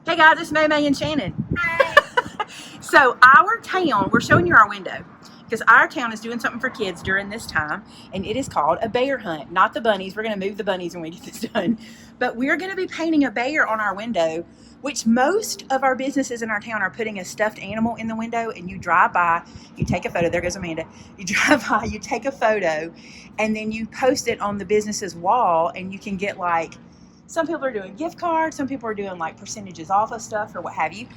Hey guys, it's Maymay and Shannon. Hi. So our town, we're showing you our window because our town is doing something for kids during this time, and it is called a bear hunt. Not the bunnies. We're going to move the bunnies when we get this done. But we're going to be painting a bear on our window, which most of our businesses in our town are putting a stuffed animal in the window, and you drive by, you take a photo. There goes Amanda. You drive by, you take a photo, and then you post it on the business's wall, and you can get like, some people are doing gift cards, some people are doing like percentages off of stuff or what have you.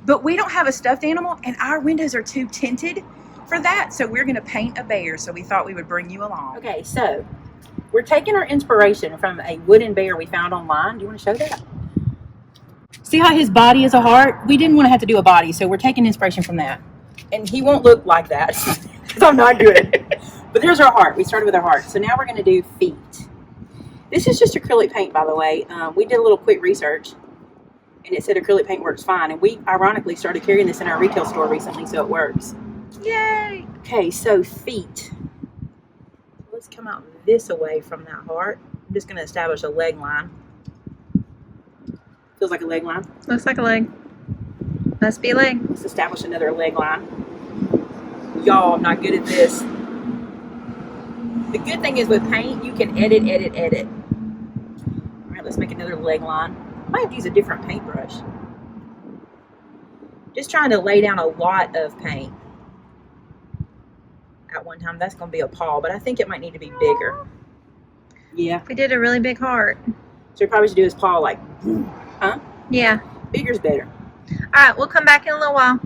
But we don't have a stuffed animal, and our windows are too tinted for that, so we're going to paint a bear, so we thought we would bring you along. Okay, so we're taking our inspiration from a wooden bear we found online. Do you want to show that? See how his body is a heart? We didn't want to have to do a body, so we're taking inspiration from that. And he won't look like that because I'm not good. But there's our heart. We started with our heart. So now we're going to do feet. This is just acrylic paint, by the way. We did a little quick research, and it said acrylic paint works fine. And we, ironically, started carrying this in our retail store recently, so it works. Yay! Okay, so feet. Let's come out this away from that heart. I'm just going to establish a leg line. Feels like a leg line. Looks like a leg. Must be a leg. Let's establish another leg line. Y'all, I'm not good at this. The good thing is with paint, you can edit. All right, let's make another leg line. I might have to use a different paintbrush. Just trying to lay down a lot of paint at one time. That's going to be a paw, but I think it might need to be bigger. Yeah. We did a really big heart. So we probably should do his paw like, huh? Yeah. Bigger's better. All right, we'll come back in a little while.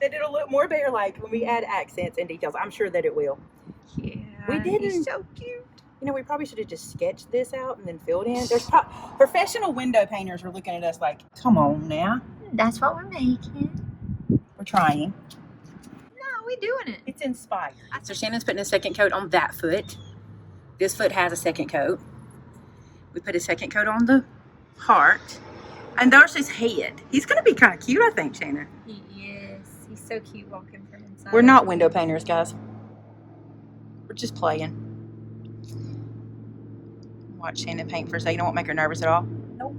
That it'll look more bear-like when we add accents and details. I'm sure that it will. Yeah. We didn't. He's so cute. You know, we probably should have just sketched this out and then filled in. There's professional window painters are looking at us like, come on now. That's what we're making. We're trying. No, we're doing it. It's inspired. So Shannon's putting a second coat on that foot. This foot has a second coat. We put a second coat on the heart. And there's his head. He's going to be kind of cute, I think, Shannon. He is. He's so cute walking from inside. We're not window painters, guys. We're just playing. Watch Shannon paint for a second. It won't make her nervous at all. Nope.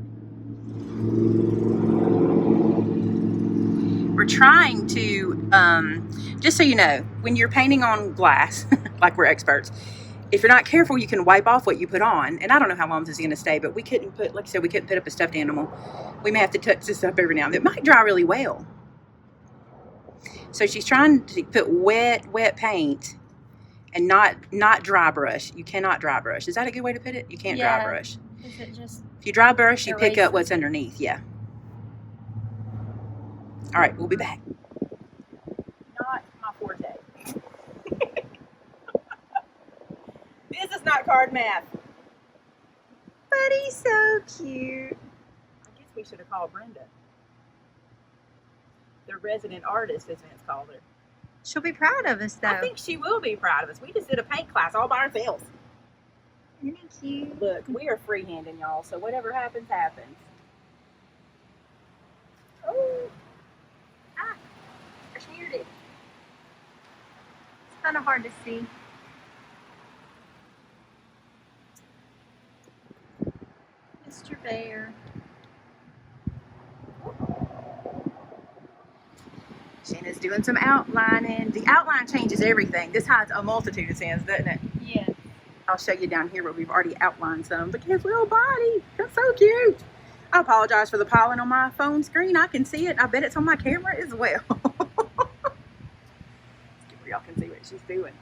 We're trying to, just so you know, when you're painting on glass, like we're experts, if you're not careful, you can wipe off what you put on. And I don't know how long this is going to stay, but we couldn't put, like I said, we couldn't put up a stuffed animal. We may have to touch this up every now and then. It might dry really well. So she's trying to put wet paint and not dry brush. You cannot dry brush. Is that a good way to put it? You can't dry brush. Is it just if you dry brush, you pick up what's underneath. Yeah. All right, we'll be back. Not my forte. This is not card math. But he's so cute. I guess we should have called Brenda. The resident artist, as Vince called her. She'll be proud of us, though. I think she will be proud of us. We just did a paint class all by ourselves. Isn't he cute? Look, we are freehanding, y'all, so whatever happens, happens. Oh. Ah, I smeared it. It's kind of hard to see. Mr. Bear. Shannon's doing some outlining. The outline changes everything. This hides a multitude of sins, doesn't it? Yeah. I'll show you down here where we've already outlined some. Look at his little body. That's so cute. I apologize for the pollen on my phone screen. I can see it. I bet it's on my camera as well. Y'all can see what she's doing.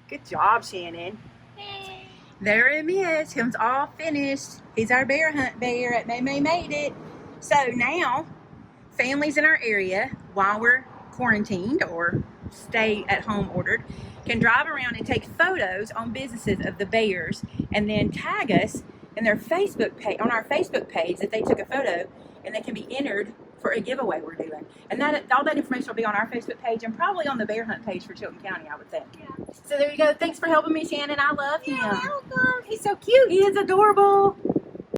Good job, Shannon. Hey. There it is. Him's all finished. He's our bear hunt bear at Maymay Made It. So now, families in our area, while we're quarantined or stay at home ordered, can drive around and take photos on businesses of the bears and then tag us in their Facebook page, on our Facebook page, that they took a photo, and they can be entered for a giveaway we're doing. And that all that information will be on our Facebook page and probably on the bear hunt page for Chilton County, I would think. Yeah. So there you go. Thanks for helping me, Shannon. I love him. You're welcome. He's so cute. He is adorable.